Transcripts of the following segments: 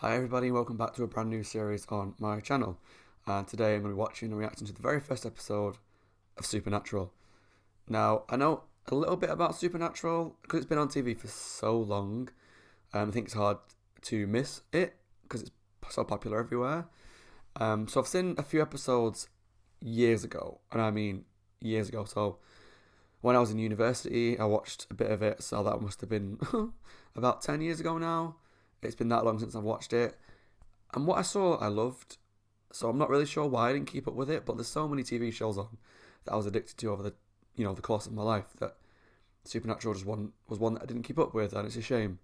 Hi everybody, welcome back to a brand new series on my channel. And today I'm going to be watching and reacting to the very first episode of Supernatural. Now, I know a little bit about Supernatural because it's been on TV for so long. I think it's hard to miss it because it's so popular everywhere. So I've seen a few episodes years ago, and I mean years ago. So when I was in university, I watched a bit of it, so that must have been about 10 years ago now. It's been that long since I've watched it. And what I saw, I loved. So I'm not really sure why I didn't keep up with it, but there's so many TV shows on that I was addicted to over the course of my life that Supernatural just was one that I didn't keep up with, and it's a shame.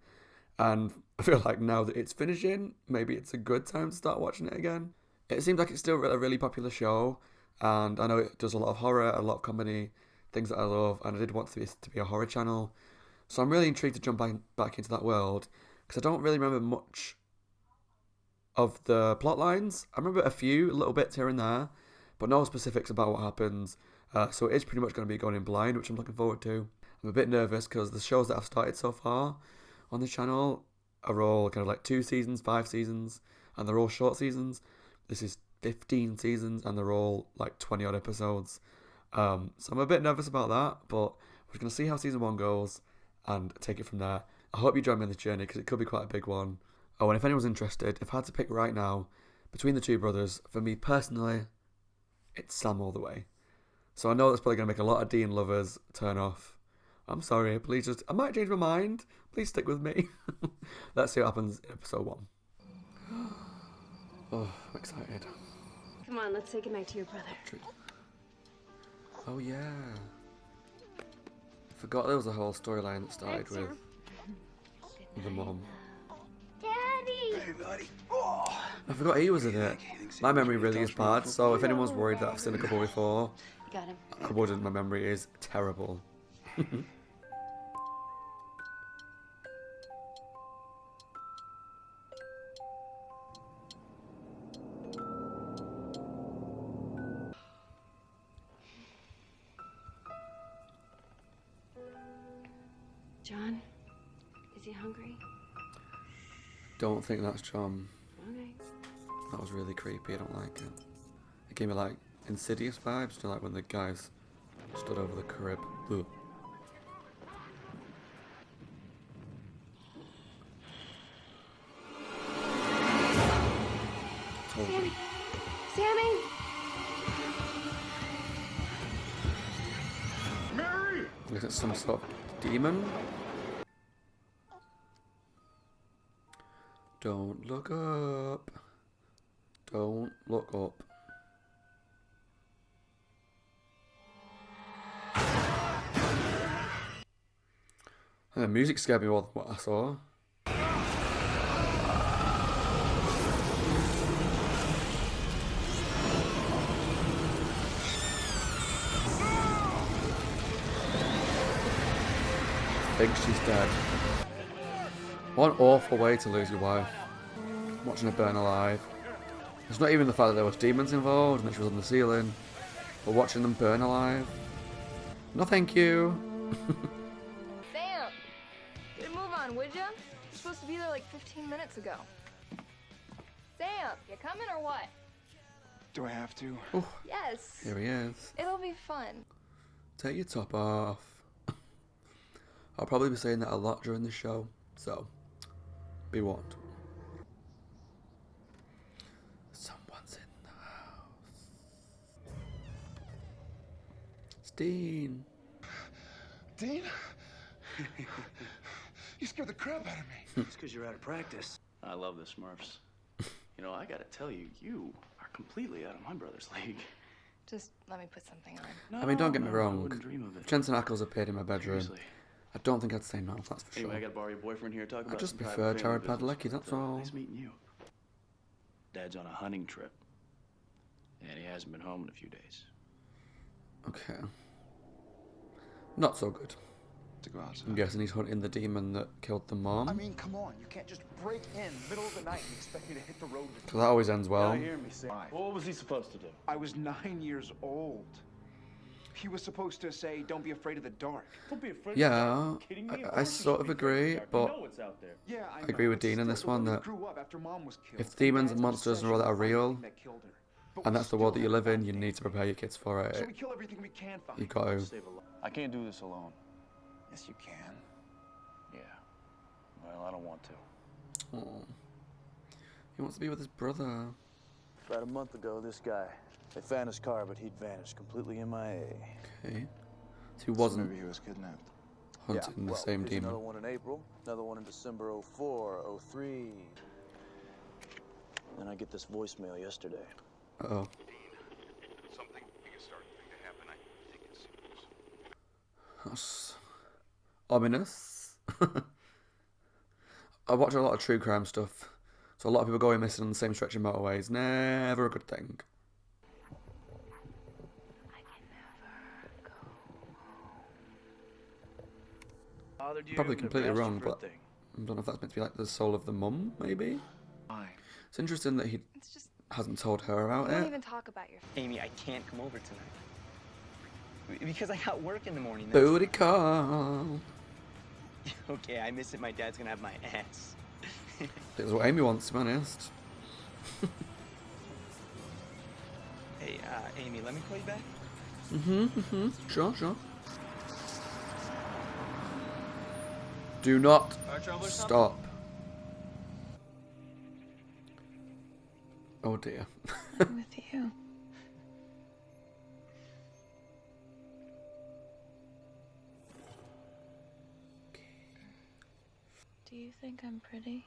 And I feel like now that it's finishing, maybe it's a good time to start watching it again. It seems like it's still a really popular show, and I know it does a lot of horror, a lot of comedy, things that I love, and I did want this to be a horror channel. So I'm really intrigued to jump back into that world, because I don't really remember much of the plot lines. I remember a few little bits here and there, but no specifics about what happens. So it is pretty much going to be going in blind, which I'm looking forward to. I'm a bit nervous because the shows that I've started so far on the channel are all kind of like 2 seasons, 5 seasons, and they're all short seasons. This is 15 seasons, and they're all like 20 odd episodes. So I'm a bit nervous about that, but we're going to see how season 1 goes and take it from there. I hope you join me on this journey because it could be quite a big one. Oh, and if anyone's interested, if I had to pick right now between the two brothers, for me personally, it's Sam all the way. So I know that's probably going to make a lot of Dean lovers turn off. I'm sorry, I might change my mind. Please stick with me. Let's see what happens in episode 1. Oh, I'm excited. Come on, let's say goodnight to your brother. Oh yeah. Forgot there was a whole storyline that started with the mom. Daddy! Hey, buddy. Oh. I forgot he was in it. My memory really is bad, so if anyone's worried that I've seen a couple before, You got him. I wouldn't. My memory is terrible. John, is he hungry? Don't think that's John. Okay. That was really creepy. I don't like it. It gave me like Insidious vibes, like when the guys stood over the crib. Ugh. Sammy! Sammy! Mary! Is it some sort of demon? Don't look up. Don't look up. And the music scared me more than what I saw. I think she's dead. What an awful way to lose your wife. Watching her burn alive. It's not even the fact that there was demons involved and that she was on the ceiling, but watching them burn alive. No thank you. Sam! Get a move on, would ya? You're supposed to be there like 15 minutes ago. Sam, you coming or what? Do I have to? Ooh, Yes. here he is. It'll be fun. Take your top off. I'll probably be saying that a lot during the show, so be warned. Someone's in the house. It's Dean. Dean? You scared the crap out of me. It's because you're out of practice. I love the Smurfs. You know, I gotta tell you, you are completely out of my brother's league. Just let me put something on. No, I mean, don't get me no, I wrong. wouldn't dream of it. Jensen Ackles appeared in my bedroom. Seriously. I don't think I'd say no, that's for sure. Anyway, I gotta borrow your boyfriend here. Talk about just some prefer private family Jared business, Padalecki, that's but, all. Nice meeting you. Dad's on a hunting trip, and he hasn't been home in a few days. Okay. Not so good. To go outside. I'm guessing he's hunting the demon that killed the mom. I mean, come on. You can't just break in middle of the night and expect me to hit the road with So that always ends well. Now hear me say. Fine. What was he supposed to do? I was 9 years old. He was supposed to say, "Don't be afraid of the dark." Don't be afraid. Yeah, Kidding me? Of I course you sort should of be afraid agree, of the dark. but You know what's out there. Yeah, I agree know, with but Dean in this still, the one woman that grew up after Mom was killed, if demons and Dad's monsters and all that are obsession real, with that killed her. But and we that's the world that still you live have in, you that need to prepare your kids for thing. So we it. kill everything we can find. You got to. Save a lot. I can't do this alone. Yes, you can. Yeah. Well, I don't want to. Oh. He wants to be with his brother. About a month ago, this guy, they found his car, but he'd vanished completely MIA. Okay. So he wasn't Maybe he was kidnapped. hunting the same here's demon. Another one in April, another one in December 04, 03. Then I get this voicemail yesterday. Uh-oh. Something big is starting to happen. I think it's serious. That's ominous. I watch a lot of true crime stuff, so a lot of people going missing on the same stretch of motorways. Never a good thing. Bothered you? Probably Never completely asked you wrong, for a but thing. I don't know if that's meant to be like the soul of the mum, maybe? Why? It's interesting that he It's just, hasn't told her about don't it. even talk about your Amy, I can't come over tonight. Because I got work in the morning. that's- Booty call. Okay, I miss it. My dad's gonna have my ass. It's what Amy wants, to be honest. Hey, Amy, let me call you back. Sure, sure. Do not stop. Oh dear. I'm with you. Do you think I'm pretty?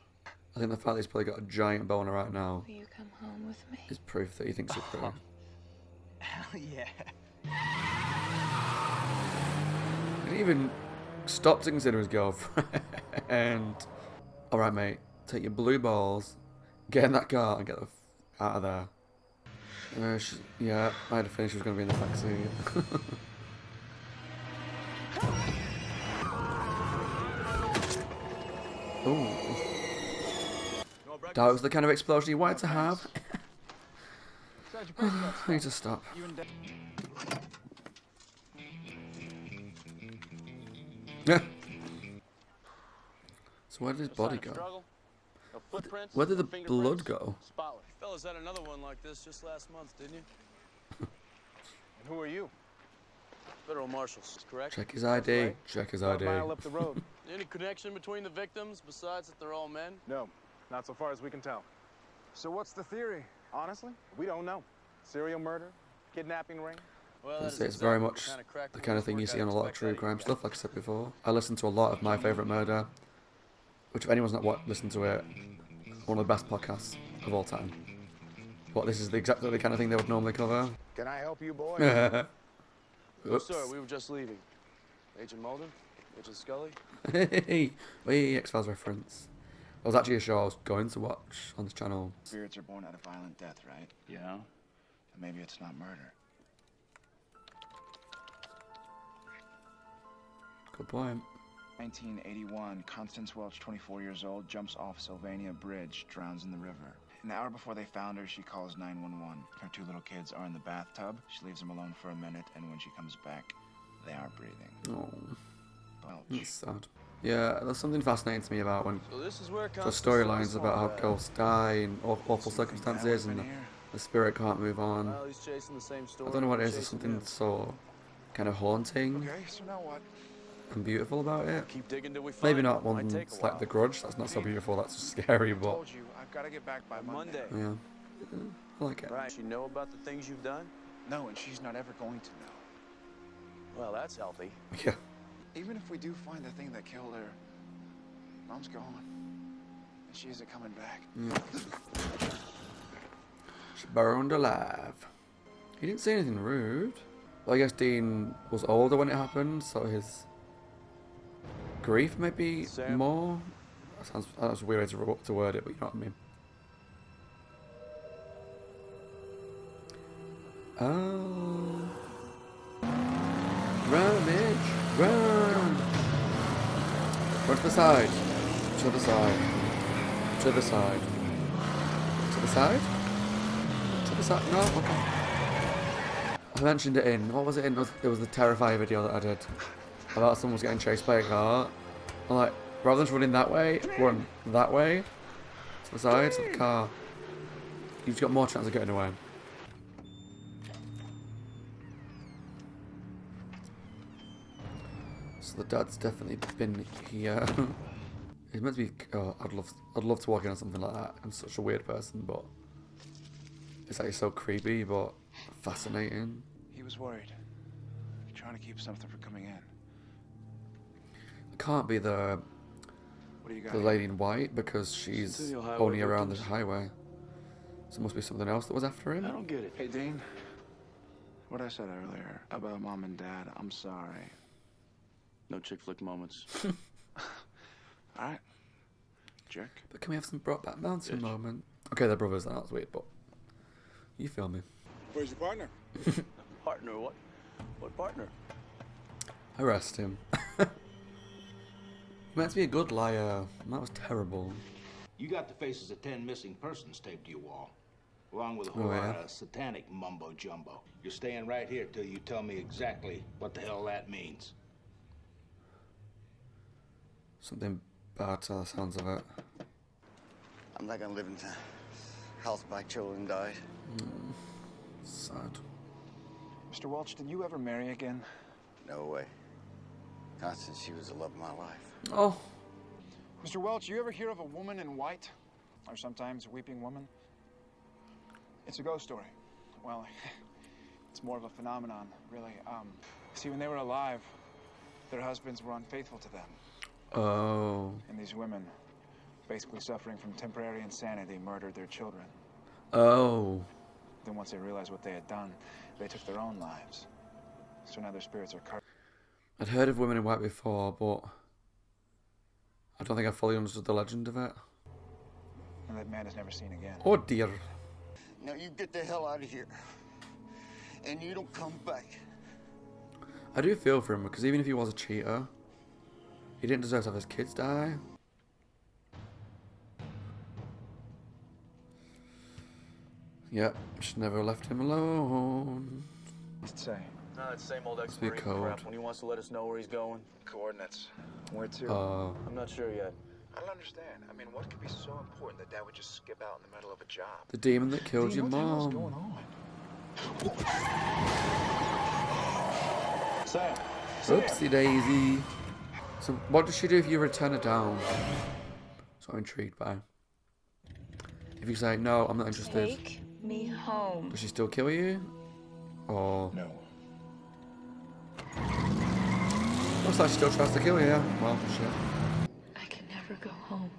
I think the fact that he's probably got a giant boner right now Will you come home with me? is proof that he thinks you're pretty. Hell yeah. He didn't even stop to consider his girlfriend. Alright, mate. Take your blue balls, get in that car, and get the out of there. Yeah, I had a feeling she was going to be in the backseat. Ooh. That was the kind of explosion you wanted to have. I need to stop. Yeah. So where did his body go? Where did the blood go? Spotless. Fellas had another one like this just last month, didn't you? And who are you? Federal marshals, correct? Check his ID. Check his ID. About a mile up the road. Any connection between the victims besides that they're all men? No, not so far as we can tell. So what's the theory? Honestly, we don't know. Serial murder? Kidnapping ring? Well, It's very much the kind of thing you see on a lot of true crime stuff, like I said before. I listen to a lot of My Favourite Murder, which if anyone's not listened to it, one of the best podcasts of all time. But this is exactly the kind of thing they would normally cover. Can I help you, boy? No, Oops. sir, we were just leaving. Agent Mulder? Agent Scully? Hey, X-Files reference. That was actually a show I was going to watch on this channel. Spirits are born out of violent death, right? Yeah. And maybe it's not murder. Good point. 1981, Constance Welch, 24 years old, jumps off Sylvania Bridge, drowns in the river. An hour before they found her, she calls 911. Her two little kids are in the bathtub. She leaves them alone for a minute, and when she comes back, they are breathing. Oh, Welch. that's sad. Yeah, there's something fascinating to me about when So this is where the Constance storylines Welch about how found ghosts die in awful Something circumstances bad and within here. the spirit can't move on. Well, he's chasing the same story. I don't know what it is. we're There's chasing something him. so kind of haunting Okay, so now what? and beautiful about it. Keep digging till we find Maybe him. not one Might take a that's like while. The Grudge. That's not so beautiful. That's just scary, I but told you, I've got to get back by Monday. Monday. yeah, I like it. Right. You know about the things you've done? No, and she's not ever going to know. Well, that's healthy. Yeah. Even if we do find the thing that killed her, Mom's gone. And she isn't coming back. She burned alive. He didn't say anything rude. Well, I guess Dean was older when it happened, so his grief may be Sam? more. That's a weird way to word it, but you know what I mean. Oh. Run, Mitch! Run! Run to the side. To the side. To the side. To the side? To the side? No? Okay. I mentioned it in, what was it in? It was the Terrifier video that I did about someone was getting chased by a car. I'm like, rather than running that way, run that way to the side of the car. You've got more chance of getting away. So the dad's definitely been here. He's meant to be. Oh, I'd love to walk in on something like that. I'm such a weird person, but it's like so creepy, but fascinating. He was worried. Trying to keep something from coming in. It can't be the What do you got? the lady in white because she's Centennial Highway only around the victims. highway. So it must be something else that was after him. I don't get it. Hey, Dean. What I said earlier about Mom and Dad, I'm sorry. No chick flick moments. All right. Jerk. But can we have some Brokeback Mountain Bitch. moment? Okay, they're brothers. That's weird, but you feel me. Where's your partner? Partner, what? What partner? Arrest him. He meant to be a good liar. That was terrible. You got the faces of 10 missing persons taped to your wall, along with a whole Oh, yeah? lot of satanic mumbo jumbo. You're staying right here till you tell me exactly what the hell that means. Something bad to the sounds of it. I'm not gonna live in a house my children died. Sad. Mr. Welch, did you ever marry again? No way. Constance, she was the love of my life. Oh, Mr. Welch, you ever hear of a woman in white? Or sometimes a weeping woman? It's a ghost story. Well, it's more of a phenomenon, really. See, when they were alive, their husbands were unfaithful to them. oh, And these women, basically suffering from temporary insanity, murdered their children. oh. Then once they realized what they had done, they took their own lives. So now their spirits are cursed. I'd heard of women in white before, but I don't think I fully understood the legend of it. And that man is never seen again. Oh dear. Now you get the hell out of here. And you don't come back. I do feel for him because even if he was a cheater, he didn't deserve to have his kids die. Yep, should never have left him alone. Let's say. No, it's the same old be ex-Marine code. crap. When he wants to let us know where he's going, Coordinates. Where to? I'm not sure yet. I don't understand. I mean, what could be so important that Dad would just skip out in the middle of a job? The demon that killed your What the hell is mom. going on? Sam! Oopsie daisy. So what does she do if you return her down? So I'm intrigued by. If you say no, I'm not interested, Take me home. does she still kill you? Or No. looks like she still tries to kill you, yeah. Well, shit. I can never go home.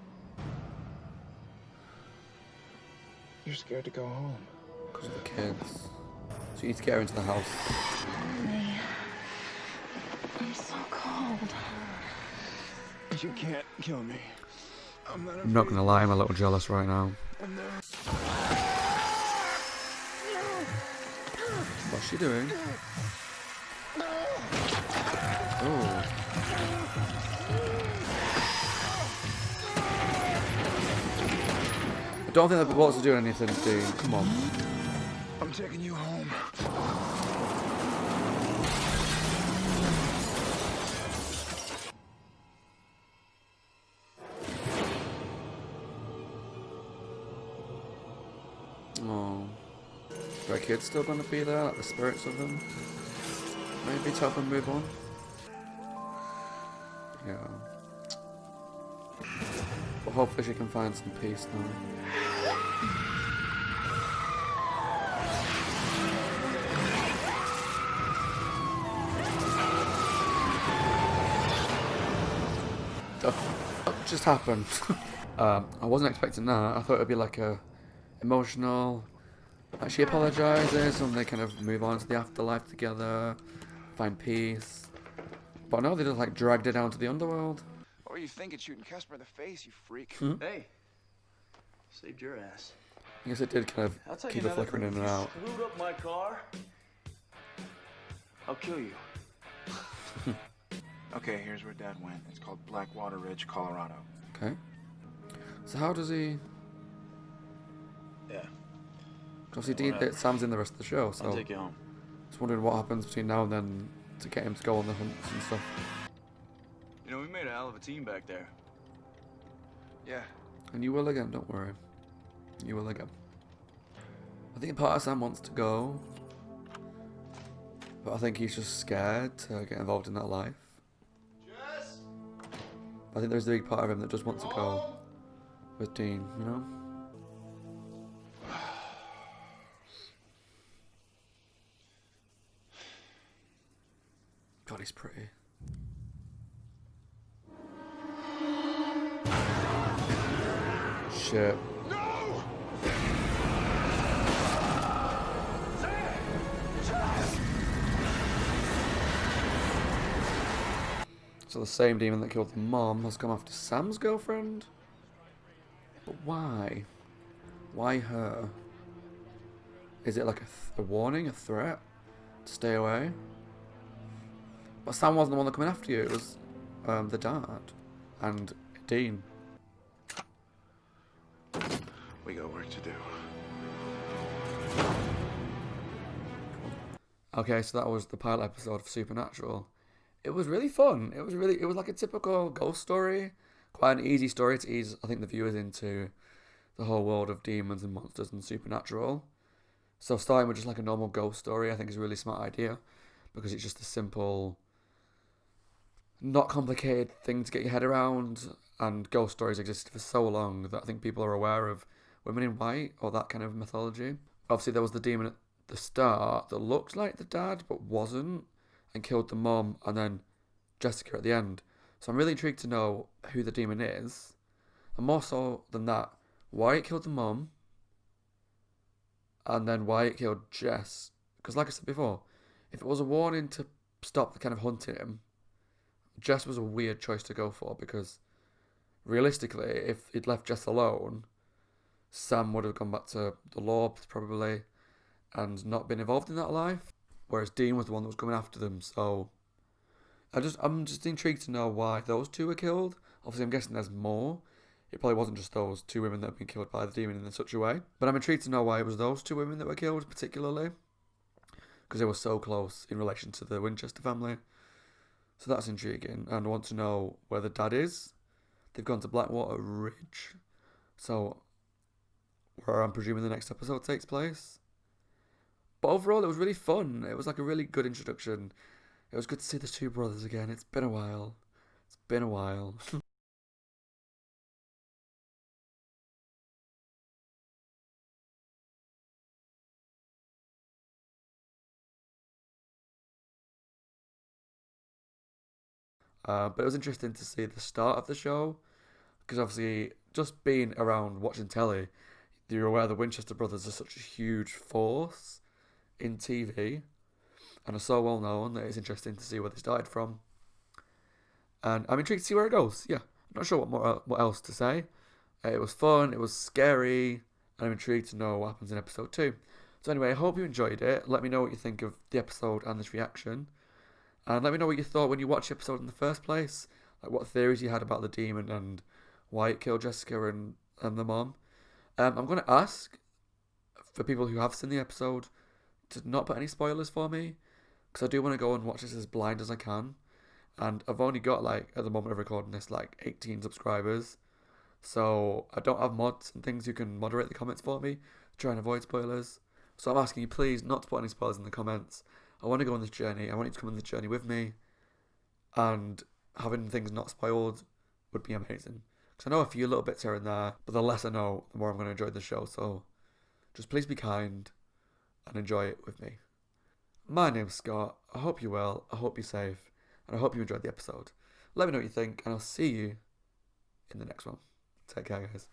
You're scared to go home. Because of the kids. So you need to get her into the house. I'm so cold. You can't kill me. I'm not I'm not gonna lie, I'm a little jealous right now. What's she doing? Oh. I don't think that wants to do anything, dude. Come on. I'm taking you home. Oh. Are our kids still gonna be there? Like the spirits of them? Maybe to help them move on? Yeah. But hopefully she can find some peace now. What just happened? I wasn't expecting that. I thought it'd be like a emotional. Like she apologizes and they kind of move on to the afterlife together, find peace. But no, they just like dragged her down to the underworld. What were you thinking, shooting Casper in the face, you freak? Hey! Saved your ass. I guess it did kind I'll of tell keep you her another flickering in thing. and If out. you screwed up my car, I'll kill you. Okay, here's where Dad went. It's called Blackwater Ridge, Colorado. Okay. So how does he? Yeah. Obviously, Sam's in the rest of the show, I'll so take you home. Just wondering what happens between now and then to get him to go on the hunts and stuff. You know, we made a hell of a team back there. Yeah. And you will again, don't worry. You will again. I think part of Sam wants to go, but I think he's just scared to get involved in that life. Jess? I think there's a big part of him that just wants to go with Dean, you know? God, he's pretty. Shit. No! So the same demon that killed the mom has come after Sam's girlfriend? But why? Why her? Is it like a warning, a threat? To stay away? But Sam wasn't the one that coming after you, it was the dad and Dean. We got work to do. Okay, so that was the pilot episode of Supernatural. It was really fun. It was like a typical ghost story. Quite an easy story to ease, I think, the viewers into the whole world of demons and monsters and supernatural. So starting with just like a normal ghost story, I think is a really smart idea. Because it's just a simple, not complicated thing to get your head around. And ghost stories existed for so long that I think people are aware of women in white or that kind of mythology. Obviously there was the demon at the start that looked like the dad but wasn't, and killed the mom, and then Jessica at the end. So I'm really intrigued to know who the demon is, and more so than that, why it killed the mom, and then why it killed Jess. Because like I said before, if it was a warning to stop the kind of hunting him, Jess was a weird choice to go for, because realistically, if he'd left Jess alone, Sam would have gone back to the Lorbs probably, and not been involved in that life. Whereas Dean was the one that was coming after them, so I'm just intrigued to know why those two were killed. Obviously, I'm guessing there's more. It probably wasn't just those two women that have been killed by the demon in such a way. But I'm intrigued to know why it was those two women that were killed particularly, because they were so close in relation to the Winchester family. So that's intriguing, and I want to know where the dad is. They've gone to Blackwater Ridge, so where I'm presuming the next episode takes place. But overall, it was really fun. It was like a really good introduction. It was good to see the two brothers again. It's been a while. It's been a while. But it was interesting to see the start of the show. Because obviously, just being around watching telly, you're aware the Winchester brothers are such a huge force in TV, and are so well known that it's interesting to see where they started from. And I'm intrigued to see where it goes. Yeah, I'm not sure what else to say. It was fun, it was scary, and I'm intrigued to know what happens in episode 2. So anyway, I hope you enjoyed it. Let me know what you think of the episode and this reaction. And let me know what you thought when you watched the episode in the first place. Like what theories you had about the demon and why it killed Jessica and the mom. I'm going to ask for people who have seen the episode to not put any spoilers for me, because I do want to go and watch this as blind as I can. And I've only got, like, at the moment of recording this, like 18 subscribers. So I don't have mods and things who can moderate the comments for me, try and avoid spoilers. So I'm asking you please not to put any spoilers in the comments. I want to go on this journey. I want you to come on this journey with me. And having things not spoiled would be amazing. Because I know a few little bits here and there, but the less I know, the more I'm going to enjoy the show. So just please be kind and enjoy it with me. My name's Scott. I hope you're well. I hope you're safe. And I hope you enjoyed the episode. Let me know what you think, and I'll see you in the next one. Take care, guys.